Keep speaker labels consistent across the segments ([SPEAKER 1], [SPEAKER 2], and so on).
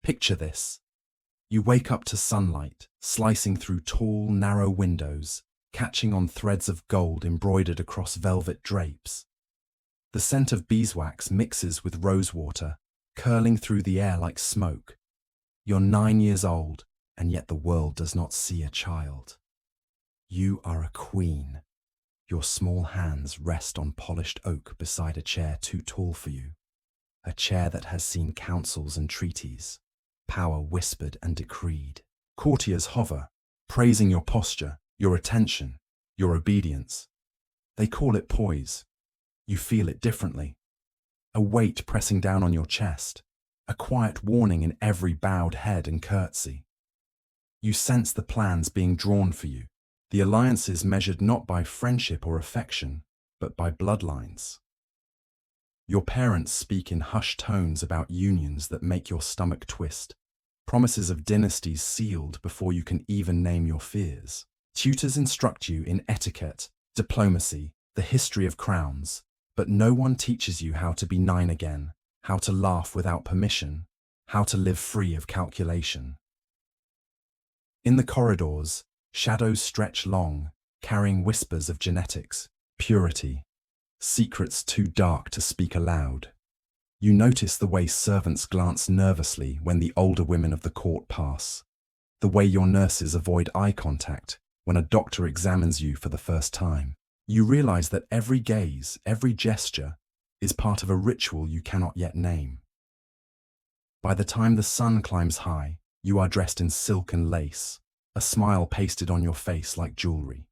[SPEAKER 1] Picture this. You wake up to sunlight, slicing through tall, narrow windows, catching on threads of gold embroidered across velvet drapes. The scent of beeswax mixes with rosewater, curling through the air like smoke. You're 9 years old, and yet the world does not see a child. You are a queen. Your small hands rest on polished oak beside a chair too tall for you. A chair that has seen councils and treaties, power whispered and decreed. Courtiers hover, praising your posture, your attention, your obedience. They call it poise. You feel it differently. A weight pressing down on your chest, a quiet warning in every bowed head and curtsy. You sense the plans being drawn for you, the alliances measured not by friendship or affection, but by bloodlines. Your parents speak in hushed tones about unions that make your stomach twist, promises of dynasties sealed before you can even name your fears. Tutors instruct you in etiquette, diplomacy, the history of crowns, but no one teaches you how to be 9 again, how to laugh without permission, how to live free of calculation. In the corridors, shadows stretch long, carrying whispers of genetics, purity, secrets too dark to speak aloud. You notice the way servants glance nervously when the older women of the court pass, the way your nurses avoid eye contact when a doctor examines you for the first time. You realize that every gaze, every gesture, is part of a ritual you cannot yet name. By the time the sun climbs high, you are dressed in silk and lace, a smile pasted on your face like jewelry.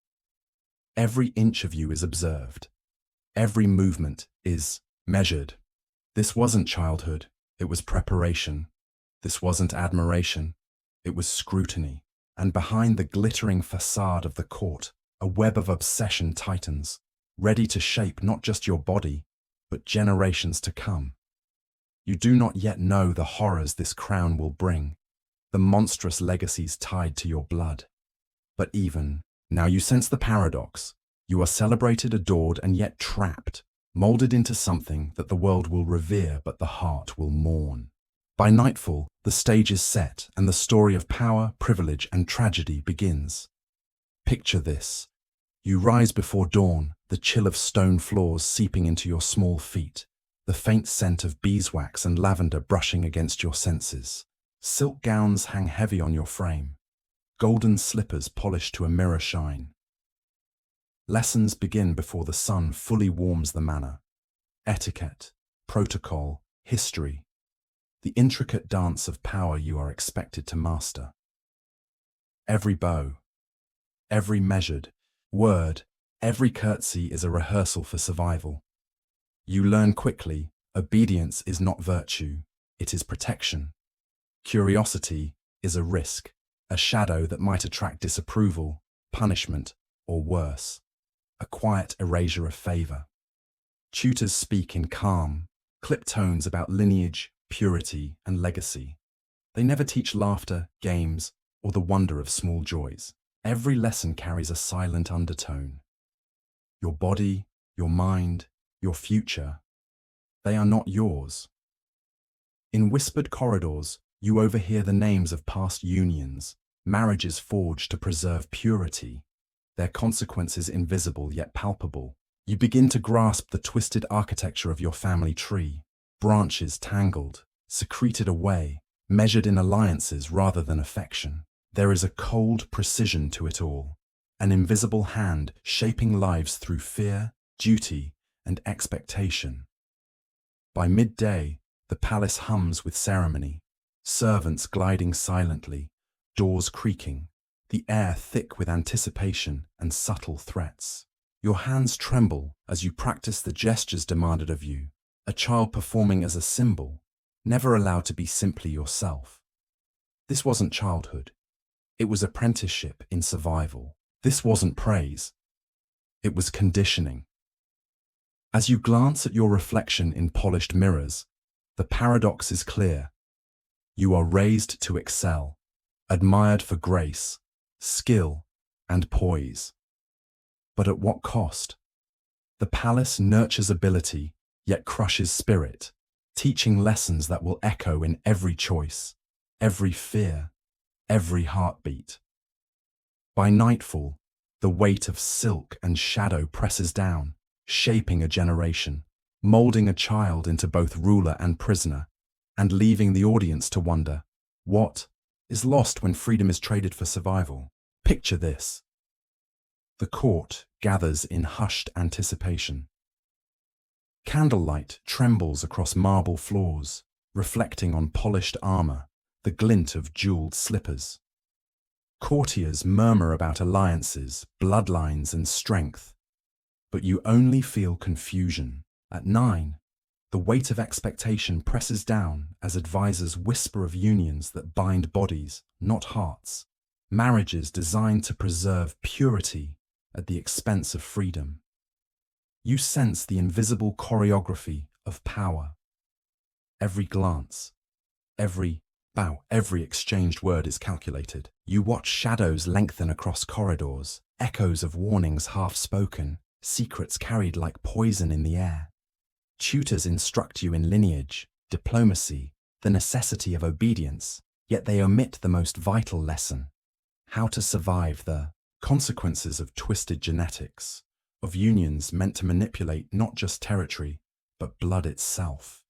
[SPEAKER 1] Every inch of you is observed. Every movement is measured. This wasn't childhood, it was preparation. This wasn't admiration, it was scrutiny. And behind the glittering facade of the court, a web of obsession tightens, ready to shape not just your body, but generations to come. You do not yet know the horrors this crown will bring, the monstrous legacies tied to your blood. But even now you sense the paradox. You are celebrated, adored, and yet trapped, molded into something that the world will revere but the heart will mourn. By nightfall, the stage is set and the story of power, privilege, and tragedy begins. Picture this. You rise before dawn, the chill of stone floors seeping into your small feet, the faint scent of beeswax and lavender brushing against your senses. Silk gowns hang heavy on your frame, golden slippers polished to a mirror shine. Lessons begin before the sun fully warms the manor. Etiquette, protocol, history, the intricate dance of power you are expected to master. Every bow, every measured word, every curtsy is a rehearsal for survival. You learn quickly, obedience is not virtue, it is protection. Curiosity is a risk, a shadow that might attract disapproval, punishment, or worse. A quiet erasure of favor. Tutors speak in calm, clipped tones about lineage, purity, and legacy. They never teach laughter, games, or the wonder of small joys. Every lesson carries a silent undertone. Your body, your mind, your future, they are not yours. In whispered corridors, you overhear the names of past unions, marriages forged to preserve purity, their consequences invisible yet palpable. You begin to grasp the twisted architecture of your family tree, branches tangled, secreted away, measured in alliances rather than affection. There is a cold precision to it all, an invisible hand shaping lives through fear, duty, and expectation. By midday, the palace hums with ceremony, servants gliding silently, doors creaking, the air thick with anticipation and subtle threats. Your hands tremble as you practice the gestures demanded of you, a child performing as a symbol, never allowed to be simply yourself. This wasn't childhood. It was apprenticeship in survival. This wasn't praise. It was conditioning. As you glance at your reflection in polished mirrors, the paradox is clear. You are raised to excel, admired for grace, skill, and poise. But at what cost? The palace nurtures ability, yet crushes spirit, teaching lessons that will echo in every choice, every fear, every heartbeat. By nightfall, the weight of silk and shadow presses down, shaping a generation, molding a child into both ruler and prisoner, and leaving the audience to wonder, what is lost when freedom is traded for survival? Picture this. The court gathers in hushed anticipation. Candlelight trembles across marble floors, reflecting on polished armor, the glint of jeweled slippers. Courtiers murmur about alliances, bloodlines, and strength, but you only feel confusion. At 9, the weight of expectation presses down as advisors whisper of unions that bind bodies, not hearts, marriages designed to preserve purity at the expense of freedom. You sense the invisible choreography of power. Every glance, every bow, every exchanged word is calculated. You watch shadows lengthen across corridors, echoes of warnings half-spoken, secrets carried like poison in the air. Tutors instruct you in lineage, diplomacy, the necessity of obedience, yet they omit the most vital lesson: how to survive the consequences of twisted genetics, of unions meant to manipulate not just territory, but blood itself.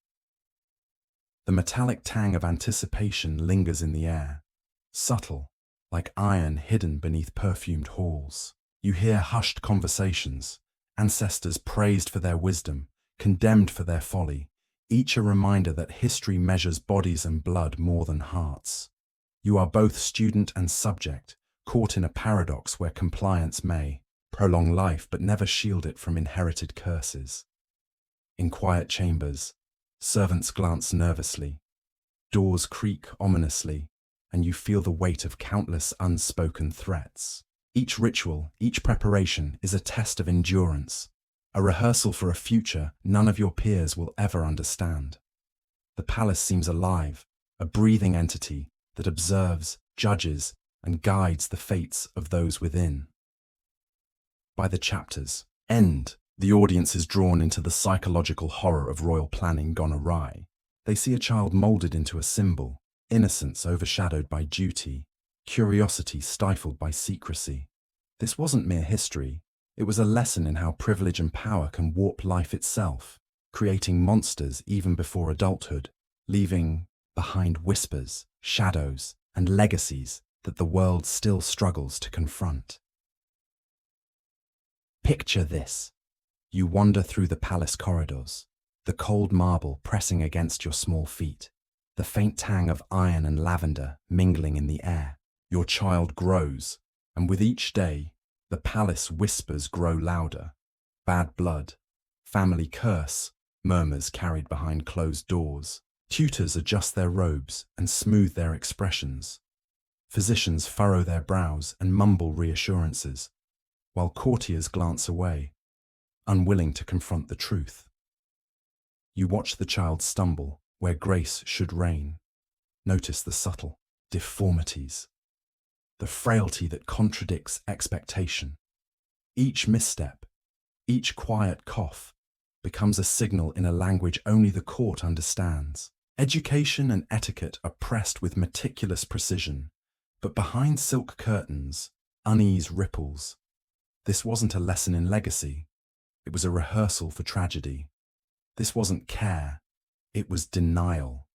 [SPEAKER 1] The metallic tang of anticipation lingers in the air, subtle, like iron hidden beneath perfumed halls. You hear hushed conversations, ancestors praised for their wisdom, condemned for their folly, each a reminder that history measures bodies and blood more than hearts. You are both student and subject, caught in a paradox where compliance may prolong life but never shield it from inherited curses. In quiet chambers, servants glance nervously, doors creak ominously, and you feel the weight of countless unspoken threats. Each ritual, each preparation is a test of endurance, a rehearsal for a future none of your peers will ever understand. The palace seems alive, a breathing entity that observes, judges, and guides the fates of those within. By the chapter's end, the audience is drawn into the psychological horror of royal planning gone awry. They see a child molded into a symbol, innocence overshadowed by duty, curiosity stifled by secrecy. This wasn't mere history. It was a lesson in how privilege and power can warp life itself, creating monsters even before adulthood, leaving behind whispers, shadows, and legacies that the world still struggles to confront. Picture this. You wander through the palace corridors, the cold marble pressing against your small feet, the faint tang of iron and lavender mingling in the air. Your child grows, and with each day, the palace whispers grow louder. Bad blood, family curse, murmurs carried behind closed doors. Tutors adjust their robes and smooth their expressions. Physicians furrow their brows and mumble reassurances, while courtiers glance away, unwilling to confront the truth. You watch the child stumble where grace should reign. Notice the subtle deformities, the frailty that contradicts expectation. Each misstep, each quiet cough, becomes a signal in a language only the court understands. Education and etiquette are pressed with meticulous precision, but behind silk curtains, unease ripples. This wasn't a lesson in legacy. It was a rehearsal for tragedy. This wasn't care. It was denial.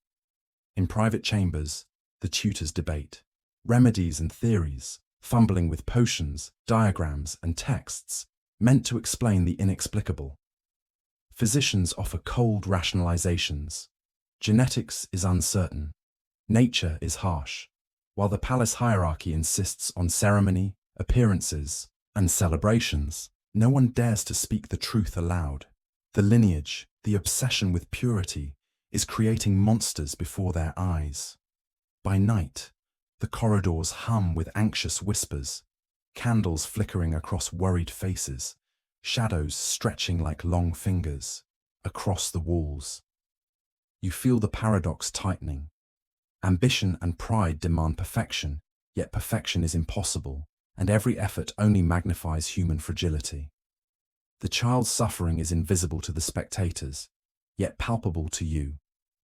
[SPEAKER 1] In private chambers, the tutors debate remedies and theories, fumbling with potions, diagrams, and texts meant to explain the inexplicable. Physicians offer cold rationalizations. Genetics is uncertain. Nature is harsh. While the palace hierarchy insists on ceremony, appearances, and celebrations, no one dares to speak the truth aloud. The lineage, the obsession with purity, is creating monsters before their eyes. By night, the corridors hum with anxious whispers, candles flickering across worried faces, shadows stretching like long fingers across the walls. You feel the paradox tightening. Ambition and pride demand perfection, yet perfection is impossible, and every effort only magnifies human fragility. The child's suffering is invisible to the spectators, yet palpable to you,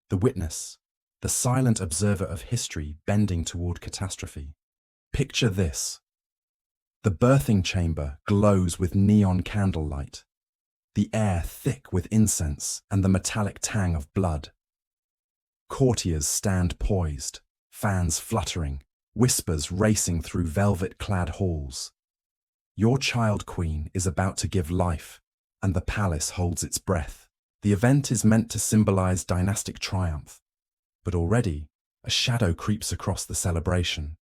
[SPEAKER 1] the witness, the silent observer of history bending toward catastrophe. Picture this. The birthing chamber glows with neon candlelight, the air thick with incense and the metallic tang of blood. Courtiers stand poised, fans fluttering, whispers racing through velvet-clad halls. Your child queen is about to give life, and the palace holds its breath. The event is meant to symbolize dynastic triumph, but already a shadow creeps across the celebration.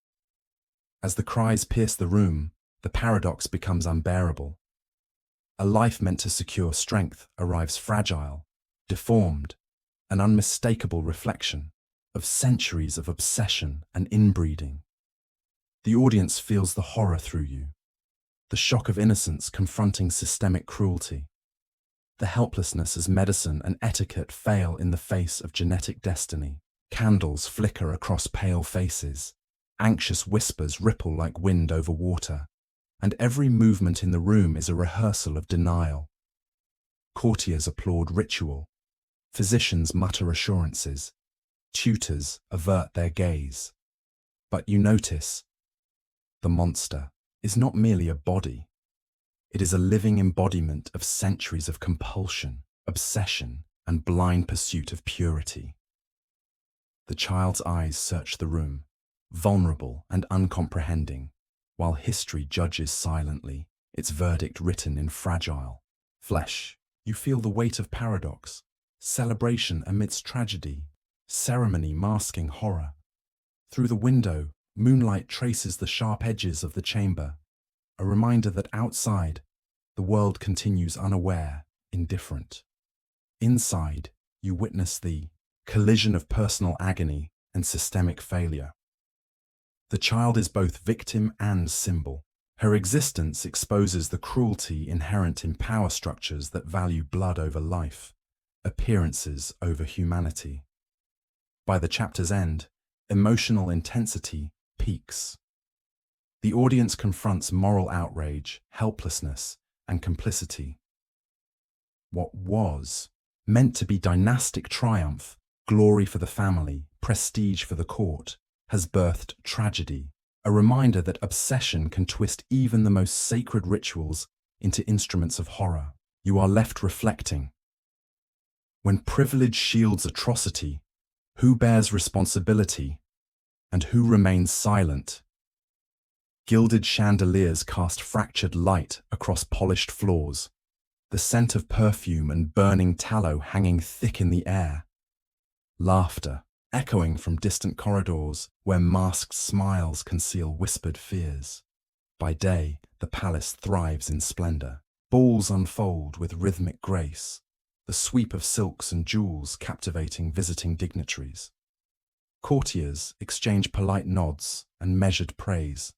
[SPEAKER 1] As the cries pierce the room, the paradox becomes unbearable. A life meant to secure strength arrives fragile, deformed, an unmistakable reflection of centuries of obsession and inbreeding. The audience feels the horror through you, the shock of innocence confronting systemic cruelty, the helplessness as medicine and etiquette fail in the face of genetic destiny. Candles flicker across pale faces, anxious whispers ripple like wind over water, and every movement in the room is a rehearsal of denial. Courtiers applaud ritual, physicians mutter assurances, tutors avert their gaze. But you notice, the monster is not merely a body. It is a living embodiment of centuries of compulsion, obsession, and blind pursuit of purity. The child's eyes search the room, vulnerable and uncomprehending, while history judges silently, its verdict written in fragile flesh. You feel the weight of paradox, celebration amidst tragedy, ceremony masking horror. Through the window, moonlight traces the sharp edges of the chamber, a reminder that outside, the world continues unaware, indifferent. Inside, you witness the collision of personal agony and systemic failure. The child is both victim and symbol. Her existence exposes the cruelty inherent in power structures that value blood over life, appearances over humanity. By the chapter's end, emotional intensity peaks. The audience confronts moral outrage, helplessness, and complicity. What was meant to be dynastic triumph, glory for the family, prestige for the court, has birthed tragedy, a reminder that obsession can twist even the most sacred rituals into instruments of horror. You are left reflecting. When privilege shields atrocity, who bears responsibility, and who remains silent? Gilded chandeliers cast fractured light across polished floors, the scent of perfume and burning tallow hanging thick in the air. Laughter echoing from distant corridors where masked smiles conceal whispered fears. By day, the palace thrives in splendor. Balls unfold with rhythmic grace, the sweep of silks and jewels captivating visiting dignitaries. Courtiers exchange polite nods and measured praise,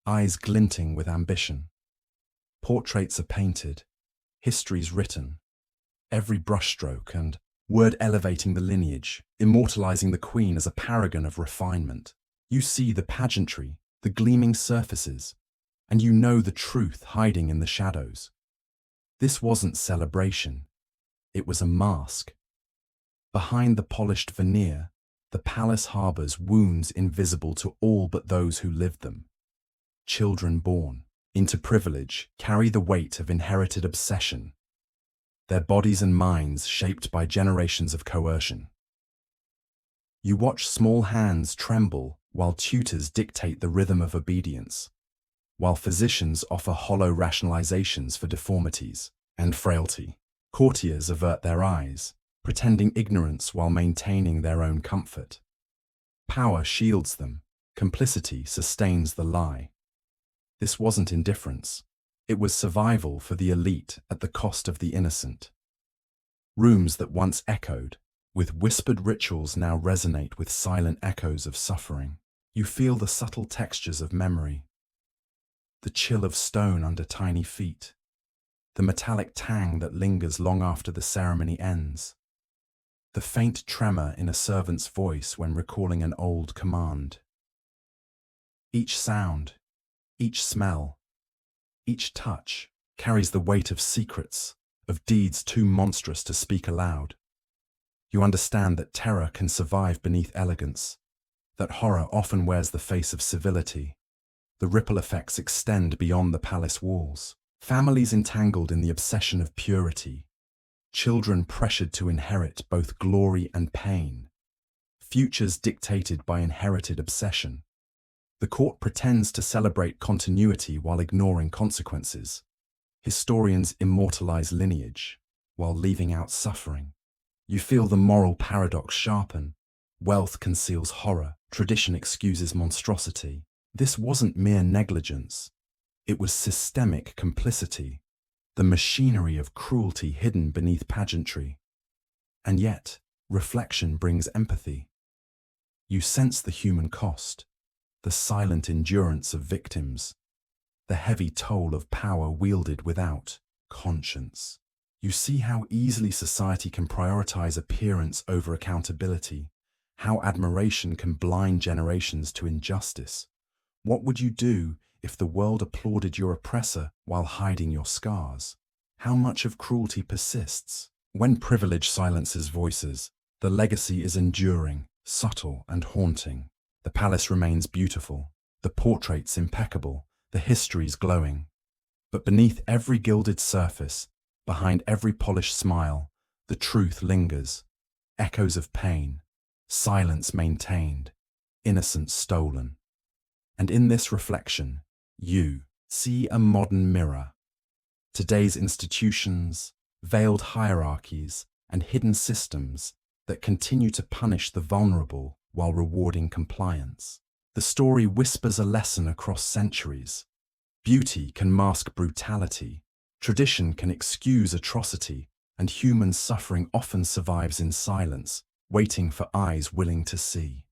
[SPEAKER 1] eyes glinting with ambition. Portraits are painted, histories written, every brushstroke and word elevating the lineage, immortalizing the queen as a paragon of refinement. You see the pageantry, the gleaming surfaces, and you know the truth hiding in the shadows. This wasn't celebration, it was a mask. Behind the polished veneer, the palace harbors wounds invisible to all but those who lived them. Children born into privilege carry the weight of inherited obsession, their bodies and minds shaped by generations of coercion. You watch small hands tremble while tutors dictate the rhythm of obedience, while physicians offer hollow rationalizations for deformities and frailty. Courtiers avert their eyes, pretending ignorance while maintaining their own comfort. Power shields them, complicity sustains the lie. This wasn't indifference. It was survival for the elite at the cost of the innocent. Rooms that once echoed, with whispered rituals now resonate with silent echoes of suffering. You feel the subtle textures of memory. The chill of stone under tiny feet. The metallic tang that lingers long after the ceremony ends. The faint tremor in a servant's voice when recalling an old command. Each sound, each smell, each touch carries the weight of secrets, of deeds too monstrous to speak aloud. You understand that terror can survive beneath elegance, that horror often wears the face of civility. The ripple effects extend beyond the palace walls. Families entangled in the obsession of purity. Children pressured to inherit both glory and pain. Futures dictated by inherited obsession. The court pretends to celebrate continuity while ignoring consequences. Historians immortalize lineage while leaving out suffering. You feel the moral paradox sharpen. Wealth conceals horror. Tradition excuses monstrosity. This wasn't mere negligence. It was systemic complicity, the machinery of cruelty hidden beneath pageantry. And yet, reflection brings empathy. You sense the human cost, the silent endurance of victims, the heavy toll of power wielded without conscience. You see how easily society can prioritize appearance over accountability, how admiration can blind generations to injustice. What would you do if the world applauded your oppressor while hiding your scars? How much of cruelty persists? When privilege silences voices, the legacy is enduring, subtle and haunting. The palace remains beautiful, the portraits impeccable, the histories glowing. But beneath every gilded surface, behind every polished smile, the truth lingers. Echoes of pain, silence maintained, innocence stolen. And in this reflection, you see a modern mirror. Today's institutions, veiled hierarchies, and hidden systems that continue to punish the vulnerable while rewarding compliance. The story whispers a lesson across centuries. Beauty can mask brutality, tradition can excuse atrocity, and human suffering often survives in silence, waiting for eyes willing to see.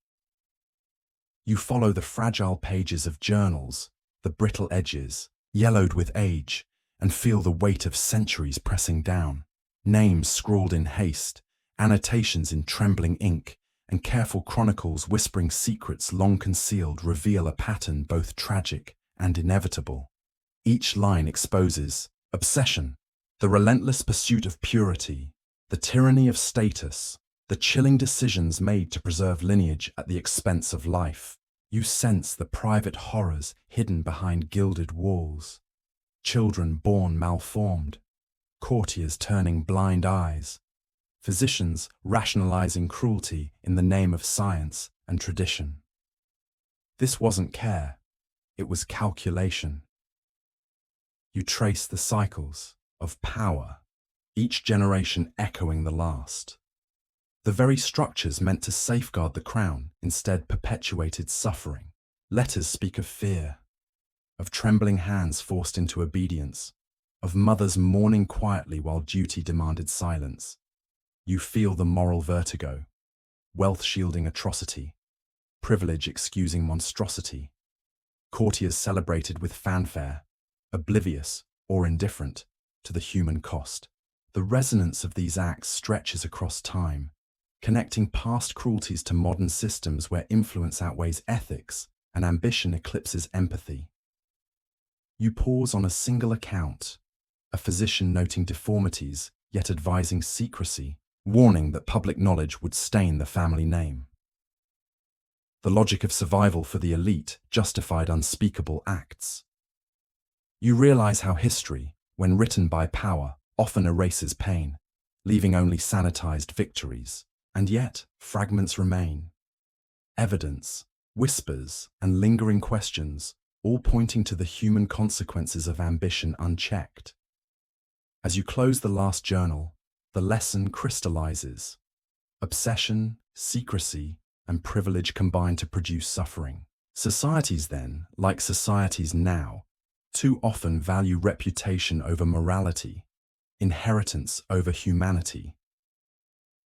[SPEAKER 1] You follow the fragile pages of journals, the brittle edges, yellowed with age, and feel the weight of centuries pressing down. Names scrawled in haste, annotations in trembling ink, and careful chronicles whispering secrets long concealed reveal a pattern both tragic and inevitable. Each line exposes obsession, the relentless pursuit of purity, the tyranny of status, the chilling decisions made to preserve lineage at the expense of life. You sense the private horrors hidden behind gilded walls. Children born malformed, courtiers turning blind eyes, physicians rationalizing cruelty in the name of science and tradition. This wasn't care, it was calculation. You trace the cycles of power, each generation echoing the last. The very structures meant to safeguard the crown instead perpetuated suffering. Letters speak of fear, of trembling hands forced into obedience, of mothers mourning quietly while duty demanded silence. You feel the moral vertigo, wealth shielding atrocity, privilege excusing monstrosity, courtiers celebrated with fanfare, oblivious or indifferent to the human cost. The resonance of these acts stretches across time, connecting past cruelties to modern systems where influence outweighs ethics and ambition eclipses empathy. You pause on a single account, a physician noting deformities yet advising secrecy, warning that public knowledge would stain the family name. The logic of survival for the elite justified unspeakable acts. You realize how history, when written by power, often erases pain, leaving only sanitized victories. And yet, fragments remain. Evidence, whispers, and lingering questions, all pointing to the human consequences of ambition unchecked. As you close the last journal, the lesson crystallizes. Obsession, secrecy, and privilege combine to produce suffering. Societies then, like societies now, too often value reputation over morality, inheritance over humanity.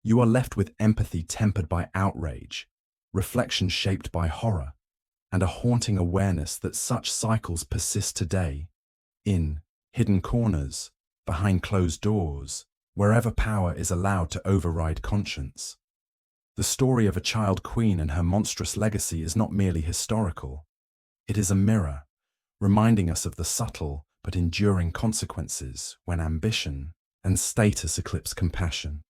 [SPEAKER 1] You are left with empathy tempered by outrage, reflection shaped by horror, and a haunting awareness that such cycles persist today, in hidden corners, behind closed doors, wherever power is allowed to override conscience. The story of a child queen and her monstrous legacy is not merely historical. It is a mirror, reminding us of the subtle but enduring consequences when ambition and status eclipse compassion.